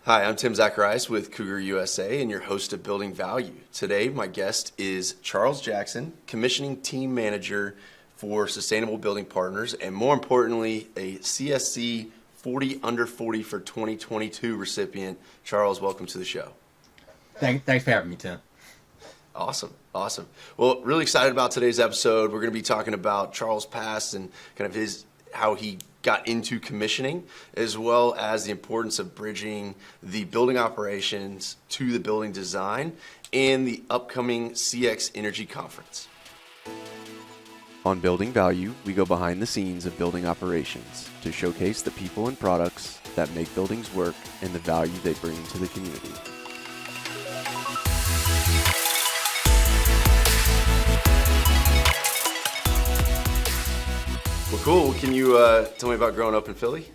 Hi, I'm Tim Zacharias with Cougar USA and your host of Building Value. Today, my guest is Charles Jackson, Commissioning Team Manager for Sustainable Building Partners, and more importantly, a CSC 40 Under 40 for 2022 recipient. Charles, welcome to the show. Thanks for having me, Tim. Awesome. Well, really excited about today's episode. We're going to be talking about Charles' past and kind of how he got into commissioning, as well as the importance of bridging the building operations to the building design and the upcoming CX Energy Conference. On Building Value, we go behind the scenes of building operations to showcase the people and products that make buildings work and the value they bring to the community. Well, cool. Can you tell me about growing up in Philly?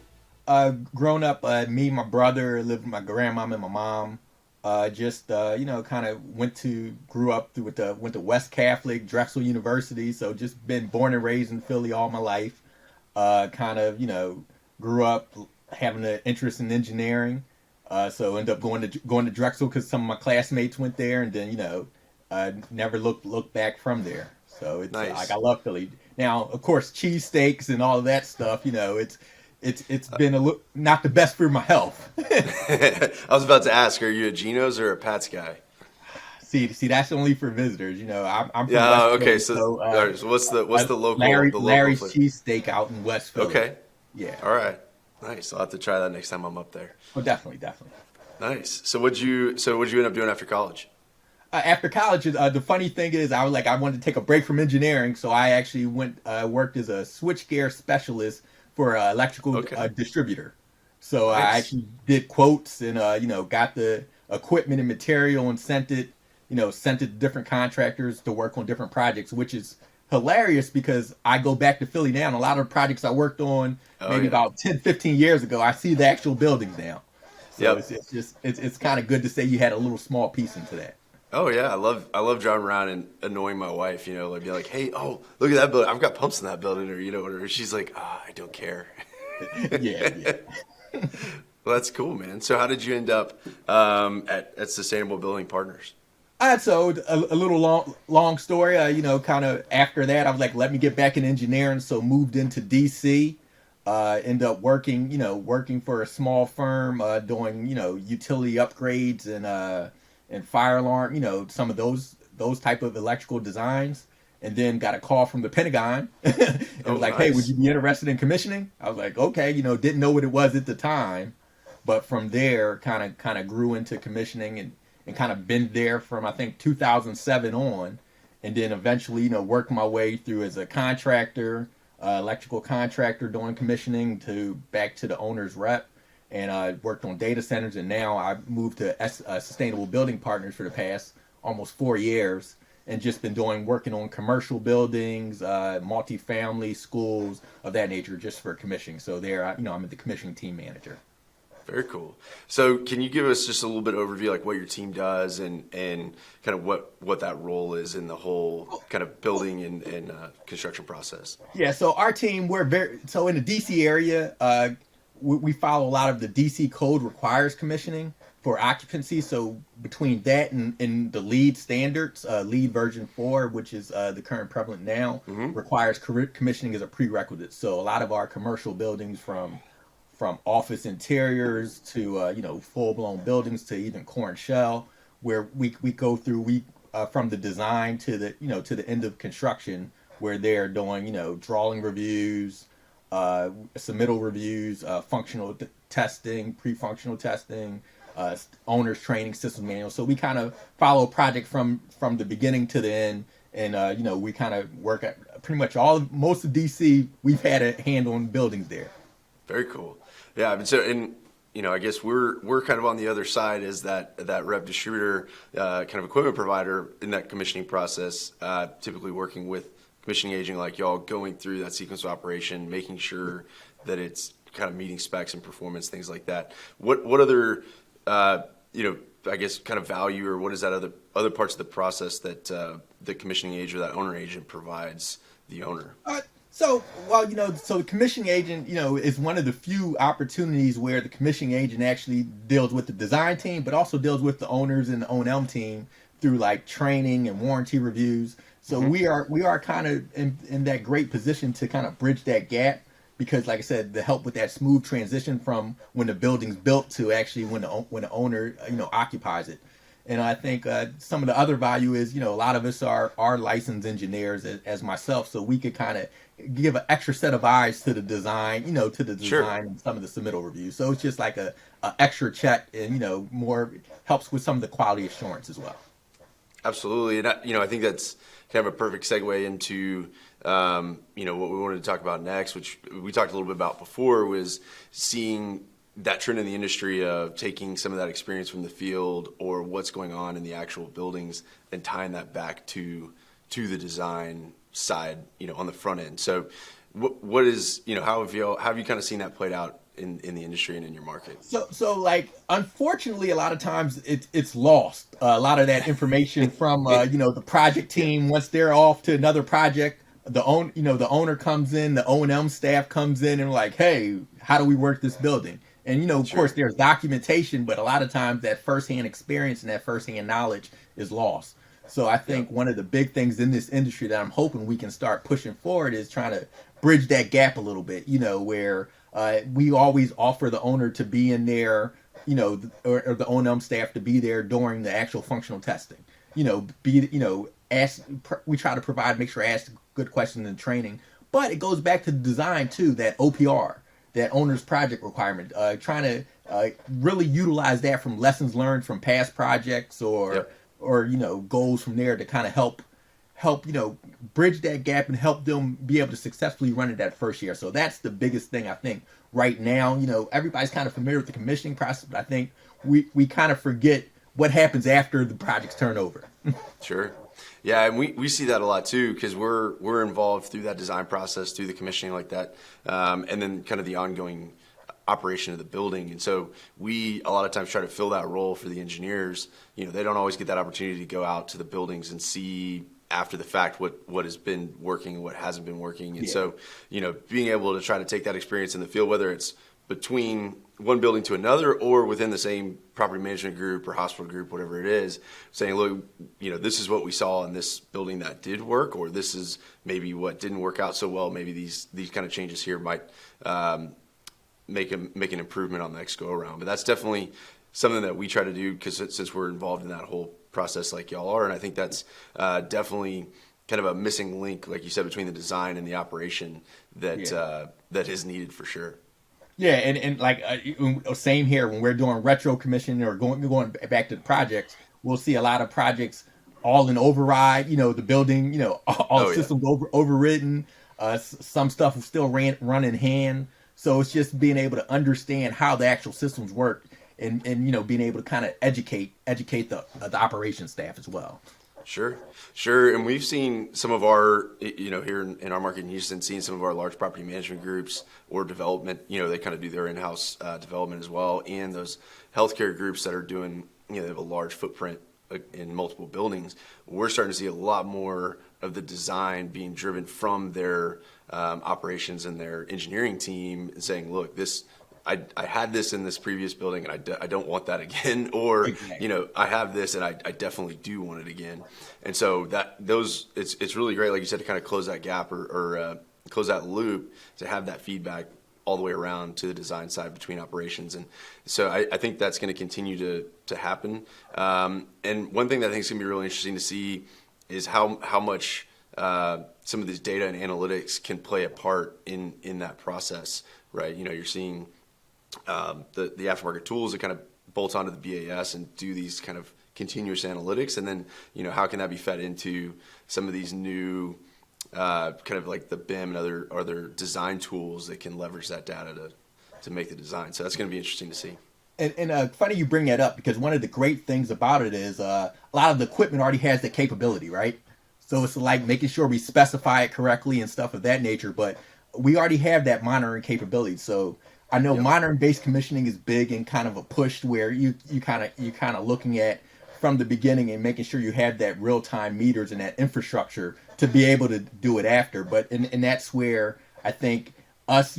Growing up, me, my brother lived with my grandmom and my mom. Kind of went to West Catholic, Drexel University. So just been born and raised in Philly all my life. Grew up having an interest in engineering. So ended up going to Drexel because some of my classmates went there, and then never looked back from there. So it's nice. I love Philly. Now, of course, cheesesteaks and all of that stuff. It's been not the best for my health. I was about to ask, are you a Geno's or a Pat's guy? See, that's only for visitors. I'm from Yeah. West Okay. Philly, So what's the local? Larry's Flavor? cheesesteak out in West Philly. Okay. Yeah. All right. Nice. I'll have to try that next time I'm up there. Oh, definitely. Nice. So what'd you end up doing after college? After college, the funny thing is, I wanted to take a break from engineering, so I actually worked as a switchgear specialist for an electrical distributor. So Nice. I actually did quotes and got the equipment and material and sent it to different contractors to work on different projects, which is hilarious because I go back to Philly now and a lot of the projects I worked on about 10, 15 years ago, I see the actual buildings now. So it's kind of good to say you had a little small piece into that. Oh yeah, I love driving around and annoying my wife. Like be like, hey, oh, look at that building. I've got pumps in that building, or whatever. She's like, I don't care. Yeah. Well, that's cool, man. So how did you end up at Sustainable Building Partners? So a little long story. Kind of after that, I was like, let me get back in engineering. So moved into DC. End up working for a small firm, doing utility upgrades and fire alarm, some of those type of electrical designs. And then got a call from the Pentagon. It was like, hey, would you be interested in commissioning? I was like, okay, didn't know what it was at the time. But from there, kind of grew into commissioning and kind of been there from, I think, 2007 on. And then eventually, worked my way through as a contractor, electrical contractor doing commissioning back to the owner's rep. And I worked on data centers, and now I've moved to Sustainable Building Partners for the past almost 4 years, and just been working on commercial buildings, multifamily, schools of that nature, just for commissioning. So there, I'm the commissioning team manager. Very cool. So can you give us just a little bit of overview, like what your team does and kind of what that role is in the whole kind of building and construction process? Yeah. So our team, in the DC area. We follow a lot of the DC code requires commissioning for occupancy. So between that and the LEED standards, LEED version 4, which is the current prevalent now, requires commissioning as a prerequisite. So a lot of our commercial buildings from office interiors to full blown buildings to even core and shell, where we go through from the design to the end of construction, where they're doing drawing reviews, submittal reviews, functional testing, pre-functional testing, owners training, systems manual. So we kind of follow a project from the beginning to the end, and we kind of work at pretty much most of DC. We've had a hand on buildings there. Very cool. Yeah, I guess we're kind of on the other side as that rep distributor, kind of equipment provider in that commissioning process, typically working with commissioning agent like y'all, going through that sequence of operation, making sure that it's kind of meeting specs and performance, things like that. What other I guess kind of value, or what is that other parts of the process that the commissioning agent or that owner agent provides the owner? So, well, so the commissioning agent, is one of the few opportunities where the commissioning agent actually deals with the design team, but also deals with the owners and the O&M team through like training and warranty reviews. So Hmm. we are kind of in that great position to kind of bridge that gap because, like I said, to help with that smooth transition from when the building's built to actually when the owner occupies it. And I think some of the other value is, a lot of us are licensed engineers as myself, so we could kind of give an extra set of eyes to the design, to the Sure. design and some of the submittal reviews. So it's just like a extra check, and more helps with some of the quality assurance as well. Absolutely, and I think that's kind of a perfect segue into what we wanted to talk about next, which we talked a little bit about before, was seeing that trend in the industry of taking some of that experience from the field or what's going on in the actual buildings and tying that back to the design side, on the front end. So, what is how have you kind of seen that played out in the industry and in your market? So like, unfortunately, a lot of times it's lost. A lot of that information from the project Yeah, team once they're off to another project. The owner comes in, the O&M staff comes in, and like, hey, how do we work this building? And of course, sure. there's documentation, but a lot of times that firsthand experience and that firsthand knowledge is lost. So I Yeah, think one of the big things in this industry that I'm hoping we can start pushing forward is trying to bridge that gap a little bit. Where we always offer the owner to be in there, or the O&M staff to be there during the actual functional testing. Ask. We try to provide, make sure ask good questions in training, but it goes back to the design too. That OPR, that owner's project requirement, trying to really utilize that from lessons learned from past projects or yep, goals from there to kind of help bridge that gap and help them be able to successfully run it that first year. So that's the biggest thing I think right now. Everybody's kind of familiar with the commissioning process, but I think we kind of forget what happens after the project's turn over. sure. Yeah, and we see that a lot too because we're involved through that design process, through the commissioning like that, and then kind of the ongoing operation of the building. And so we a lot of times try to fill that role for the engineers. They don't always get that opportunity to go out to the buildings and see after the fact what has been working and what hasn't been working. And Yeah, so, being able to try to take that experience in the field, whether it's between one building to another or within the same property management group or hospital group, whatever it is, saying, look, this is what we saw in this building that did work, or this is maybe what didn't work out so well. Maybe these kind of changes here might make an improvement on the next go around. But that's definitely something that we try to do because since we're involved in that whole process like y'all are, and I think that's definitely kind of a missing link, like you said, between the design and the operation that yeah. that is needed for sure. Yeah, and like same here when we're doing retro commission or going back to the projects, we'll see a lot of projects all in override. The building, all the Oh yeah, systems overridden. Some stuff will still run in hand. So it's just being able to understand how the actual systems work, and being able to kind of educate the operation staff as well. sure, sure. And we've seen some of our, here in our market in Houston, seen some of our large property management groups or development, they kind of do their in-house development as well. And those healthcare groups that are doing, they have a large footprint in multiple buildings. We're starting to see a lot more of the design being driven from their operations and their engineering team and saying, look, I had this in this previous building and I don't want that again. Or, Exactly. I have this and I definitely do want it again. And so it's really great, like you said, to kind of close that gap or close that loop to have that feedback all the way around to the design side between operations. And so I think that's going to continue to happen. And one thing that I think is going to be really interesting to see is how much some of these data and analytics can play a part in that process, right? You're seeing the aftermarket tools that kind of bolt onto the BAS and do these kind of continuous analytics, and then how can that be fed into some of these new kind of like the BIM and other design tools that can leverage that data to make the design. So that's going to be interesting to see. And funny you bring that up because one of the great things about it is a lot of the equipment already has the capability, right? So it's like making sure we specify it correctly and stuff of that nature. But we already have that monitoring capability. So I know Yep. monitoring based commissioning is big and kind of a push where you kind of looking at from the beginning and making sure you have that real time meters and that infrastructure to be able to do it after. But and that's where I think us,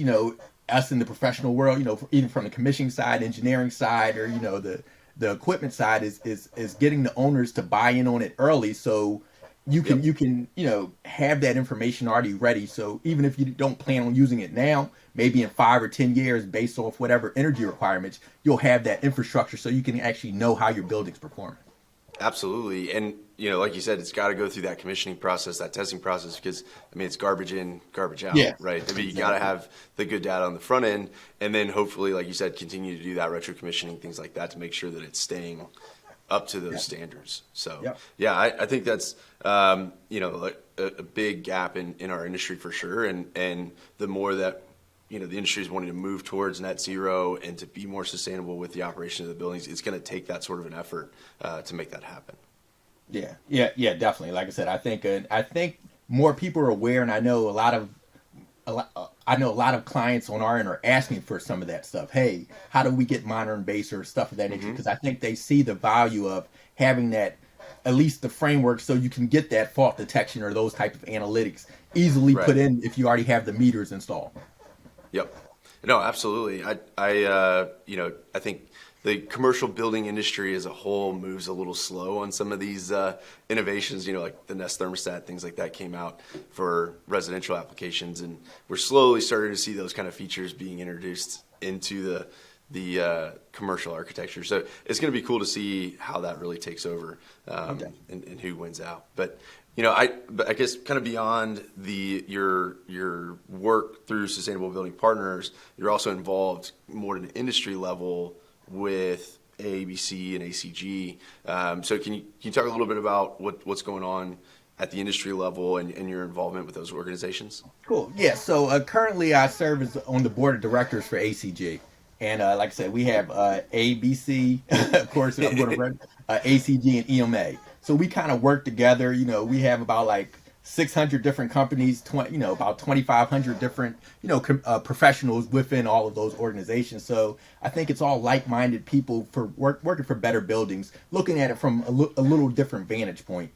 us in the professional world, even from the commissioning side, engineering side, or the equipment side is getting the owners to buy in on it early, so you can have that information already ready. So even if you don't plan on using it now, maybe in 5 or 10 years, based off whatever energy requirements, you'll have that infrastructure so you can actually know how your building's performing. Absolutely. And, like you said, it's got to go through that commissioning process, that testing process, because, it's garbage in, garbage out, Yeah, right? You exactly. got to have the good data on the front end, and then hopefully, like you said, continue to do that retro commissioning, things like that, to make sure that it's staying up to those standards. So, Yep. yeah, I think that's, like a big gap in our industry for sure. And the more that, the industry is wanting to move towards net zero and to be more sustainable with the operation of the buildings, it's going to take that sort of an effort to make that happen. Yeah, definitely. Like I said, I think more people are aware, and I know a lot of clients on our end are asking for some of that stuff. Hey, how do we get modern base or stuff of that nature? Because I think they see the value of having that, at least the framework, so you can get that fault detection or those type of analytics easily Right. put in if you already have the meters installed. Yep. No, absolutely. I think the commercial building industry as a whole moves a little slow on some of these innovations, like the Nest thermostat, things like that came out for residential applications. And we're slowly starting to see those kind of features being introduced into the commercial architecture. So it's going to be cool to see how that really takes over and who wins out. But I guess kind of beyond your work through Sustainable Building Partners, you're also involved more at an industry level with AABC and ACG. So can you talk a little bit about what's going on at the industry level and your involvement with those organizations? Cool. Yeah. So currently, I serve as on the board of directors for ACG, and like I said, we have ABC, of course, I'm going to ACG and EMA. So we kind of work together. We have about like 600 different companies, about 2,500 different, professionals within all of those organizations. So I think it's all like-minded people for working for better buildings, looking at it from a little different vantage point.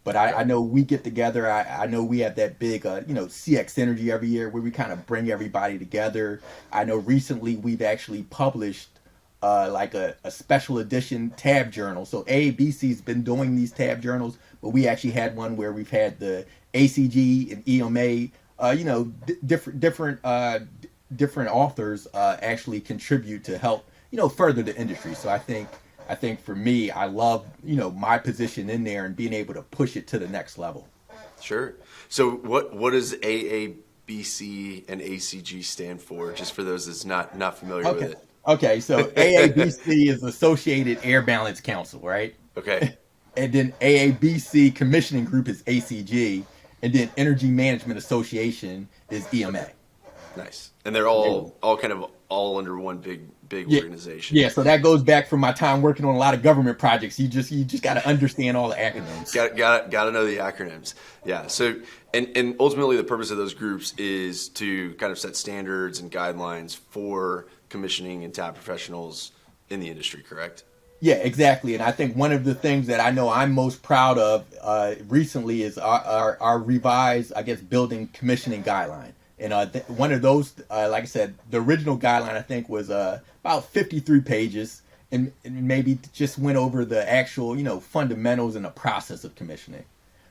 But I know we get together. I know we have that big, CX Energy every year where we kind of bring everybody together. I know recently we've actually published like a special edition tab journal. So AABC's been doing these tab journals, but we actually had one where we've had the ACG and EMA, different authors actually contribute to help, further the industry. So I think for me, I love, my position in there and being able to push it to the next level. Sure. So what does AABC and ACG stand for, just for those that's not familiar with it? Okay, so AABC is Associated Air Balance Council, right? Okay. And then AABC Commissioning Group is ACG, and then Energy Management Association is EMA. Nice. And they're all kind of all under one big organization. Yeah, so that goes back from my time working on a lot of government projects. You just got to understand all the acronyms. Got to know the acronyms. Yeah. So and ultimately the purpose of those groups is to kind of set standards and guidelines for commissioning and tab professionals in the industry, correct? Yeah, exactly. And I think one of the things that I know I'm most proud of recently is our revised, I guess, building commissioning guideline. And one of those, like I said, the original guideline, I think, was about 53 pages and maybe just went over the actual, fundamentals and the process of commissioning.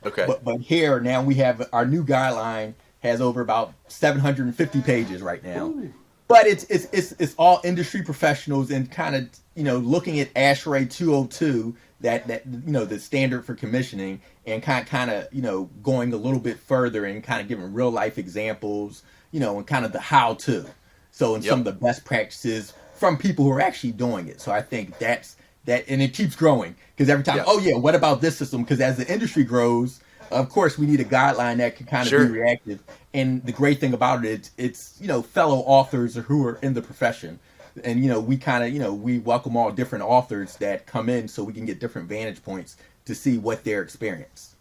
Okay. But here, now we have our new guideline has over about 750 pages right now. Ooh. But it's all industry professionals and kind of, looking at ASHRAE 202, that the standard for commissioning, and kind of going a little bit further and kind of giving real life examples, and kind of the how to. So some of the best practices from people who are actually doing it. So I think that's that, and it keeps growing because every time, what about this system? Because as the industry grows, of course, we need a guideline that can kind of be reactive. And the great thing about it, it's fellow authors who are in the profession. And, we kind of, we welcome all different authors that come in so we can get different vantage points to see what their experience.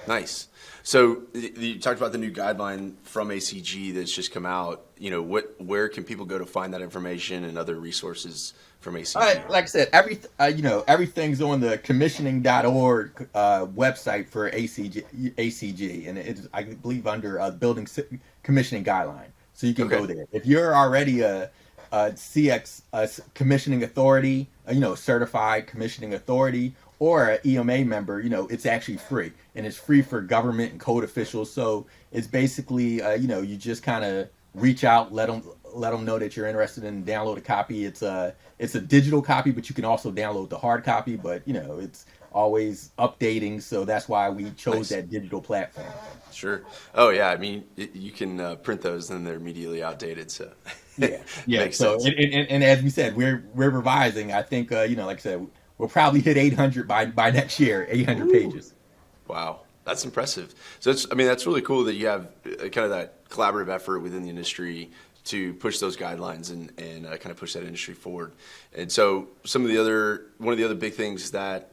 Nice. So you talked about the new guideline from ACG that's just come out. where can people go to find that information and other resources from ACG? Like I said, everything's on the commissioning.org website for ACG, and it's, I believe, under commissioning guideline. So you can go there. If you're already a CX commissioning authority, certified commissioning authority, or an EMA member, it's actually free, and it's free for government and code officials. So it's basically, you just kind of reach out, let them know that you're interested in download a copy. It's a digital copy, but you can also download the hard copy. But it's always updating, so that's why we chose that digital platform. Sure. Oh yeah. I mean, you can print those, and they're immediately outdated. So yeah. Makes so sense. And as we said, we're revising. I think like I said, we'll probably hit 800 by next year. 800 pages. Wow, that's impressive. So that's really cool that you have kind of that collaborative effort within the industry to push those guidelines and kind of push that industry forward. And so one of the other big things that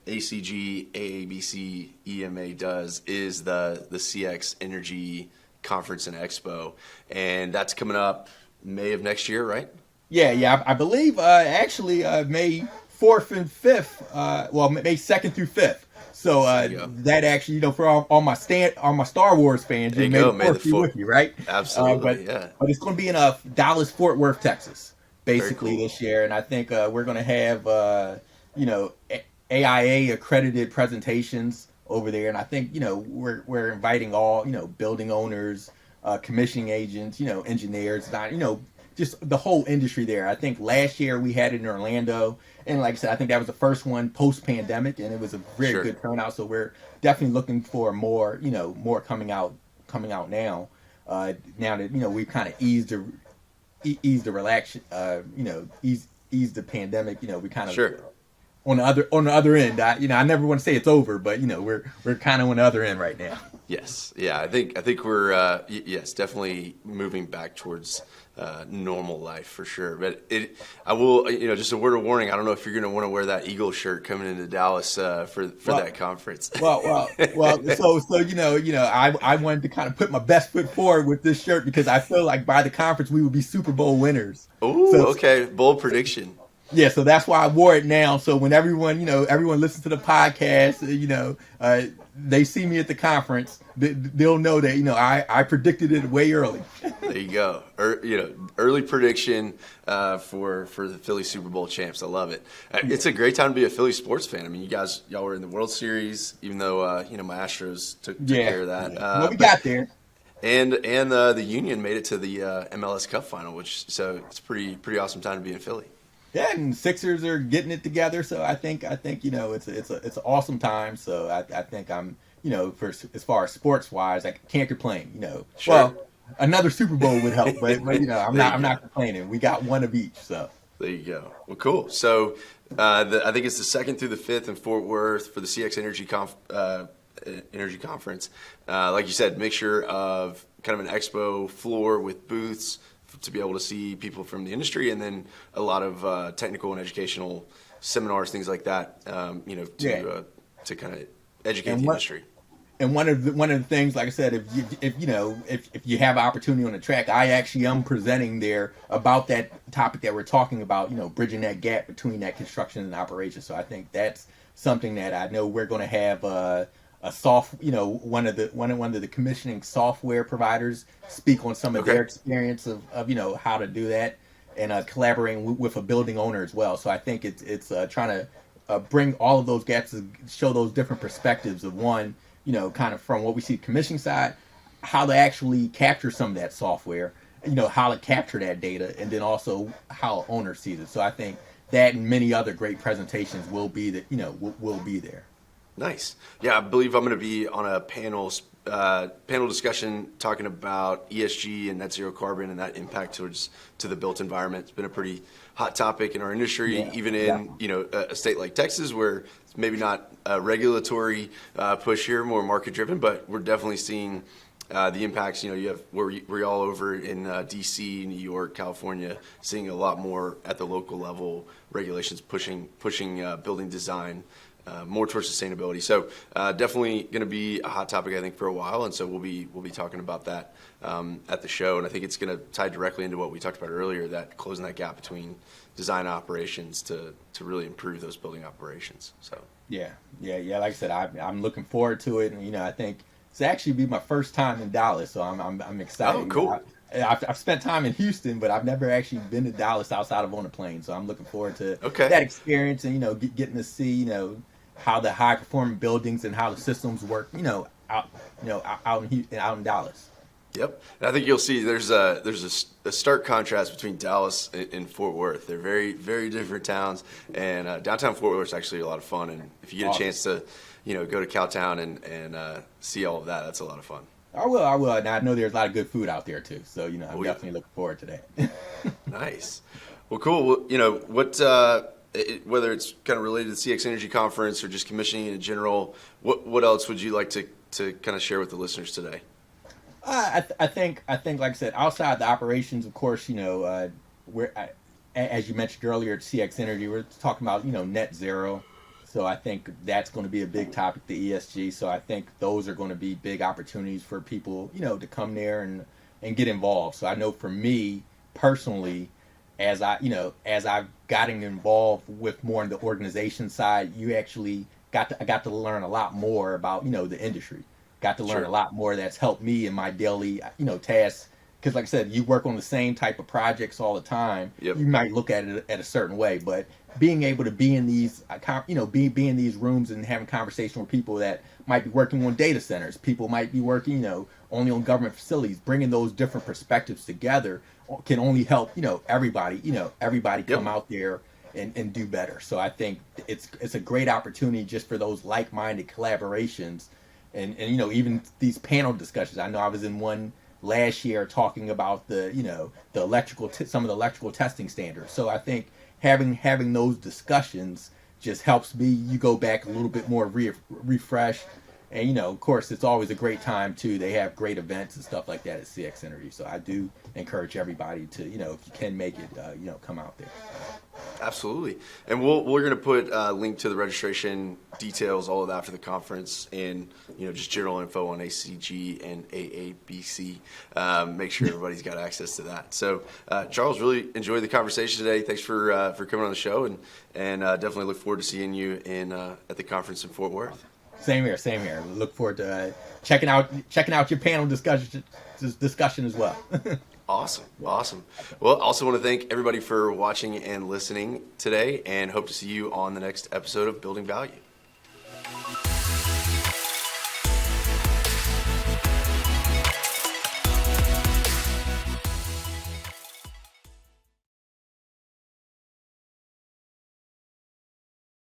ACG, AABC, EMA does is the CX Energy Conference and Expo, and that's coming up May of next year, right? Yeah. I believe actually May 4th and 5th. May 2nd through 5th. So that actually, for all my Star Wars fans, May the 4th be with you, right? Absolutely, But it's going to be in Dallas, Fort Worth, Texas, basically this year, and I think we're going to have AIA accredited presentations over there, and I think we're inviting all building owners, commissioning agents, engineers, just the whole industry there. I think last year we had it in Orlando, and like I said, I think that was the first one post-pandemic, and it was a very good turnout. So we're definitely looking for more coming out now. Now that we've kind of eased the relax, ease the pandemic. We kind of on the other end. I never want to say it's over, but we're kind of on the other end right now. Yes, yeah, I think we're definitely moving back towards normal life for sure. But I will, just a word of warning. I don't know if you're going to want to wear that Eagle shirt coming into Dallas for that conference. So I wanted to kind of put my best foot forward with this shirt because I feel like by the conference we would be Super Bowl winners. Oh, okay, bold prediction. Yeah, so that's why I wore it now. So when everyone listens to the podcast, they see me at the conference, they'll know that I predicted it way early. There you go. Early prediction for the Philly Super Bowl champs. I love it. It's a great time to be a Philly sports fan. I mean, y'all were in the World Series, even though my Astros took care of that. Well, we got there. And the Union made it to the MLS Cup final, so it's pretty awesome time to be in Philly. Yeah, and Sixers are getting it together, so I think it's an awesome time. So I think I'm as far as sports wise, I can't complain. Sure. Well, another Super Bowl would help, but I'm not complaining. We got one of each, so there you go. Well, cool. So I think it's the 2nd through the 5th in Fort Worth for the CX Energy Conference. Like you said, mixture of kind of an expo floor with booths to be able to see people from the industry, and then a lot of technical and educational seminars, things like that, to kind of educate the industry. And one of the things, like I said, if you have opportunity on the track, I actually am presenting there about that topic that we're talking about, bridging that gap between that construction and operation. So I think that's something that I know we're going to have one of the commissioning software providers speak on some of their experience of how to do that, and collaborating with a building owner as well. So I think it's trying to bring all of those gaps to show those different perspectives of one, kind of from what we see commissioning side, how to actually capture some of that software, how to capture that data, and then also how owner sees it. So I think that and many other great presentations will be will be there. Nice. Yeah, I believe I'm going to be on a panel discussion talking about ESG and net zero carbon and that impact to the built environment. It's been a pretty hot topic in our industry, even in a state like Texas, where it's maybe not a regulatory push here, more market driven, but we're definitely seeing the impacts. You have we're all over in DC, New York, California, seeing a lot more at the local level regulations pushing building design more towards sustainability. So definitely going to be a hot topic, I think, for a while. And so we'll be talking about that at the show. And I think it's going to tie directly into what we talked about earlier, that closing that gap between design operations to really improve those building operations. So Yeah. Like I said, I'm looking forward to it, and I think it's actually be my first time in Dallas, so I'm excited. Oh, cool. I've spent time in Houston, but I've never actually been to Dallas outside of on a plane, so I'm looking forward to Okay. that experience, and getting to see how the high performing buildings and how the systems work, out in Dallas. Yep, and I think you'll see there's a stark contrast between Dallas and Fort Worth. They're very, very different towns, and downtown Fort Worth is actually a lot of fun. And if you get a chance to, go to Cowtown and see all of that, that's a lot of fun. I will, and I know there's a lot of good food out there too. So I'm definitely looking forward to that. Nice. Well, cool. Well, what whether it's kind of related to the CX Energy Conference or just commissioning in general, what else would you like to kind of share with the listeners today? I think, like I said, outside the operations, of course, as you mentioned earlier at CX Energy, we're talking about, net zero. So I think that's going to be a big topic, the ESG. So I think those are going to be big opportunities for people, to come there and get involved. So I know for me personally, as I've gotten involved with more in the organization side, I got to learn a lot more about, the industry. Got to learn a lot more that's helped me in my daily, tasks. Because like I said, you work on the same type of projects all the time. Yep. You might look at it at a certain way, but being able to be in these, be in these rooms and having conversation with people that might be working on data centers, people might be working, only on government facilities, bringing those different perspectives together can only help, everybody come out there and do better. So I think it's a great opportunity just for those like-minded collaborations. And even these panel discussions. I know I was in one last year talking about the some of the electrical testing standards. So I think having those discussions just helps me. You go back a little bit more refresh, and of course it's always a great time too. They have great events and stuff like that at CX Energy. So I do encourage everybody to if you can make it, come out there. Absolutely. And we're going to put a link to the registration details, all of that for the conference, and just general info on ACG and AABC. Make sure everybody's got access to that. So Charles, really enjoyed the conversation today. Thanks for coming on the show, and definitely look forward to seeing you at the conference in Fort Worth. Same here. Look forward to checking out your panel discussion as well. Awesome. Well, also want to thank everybody for watching and listening today, and hope to see you on the next episode of Building Value.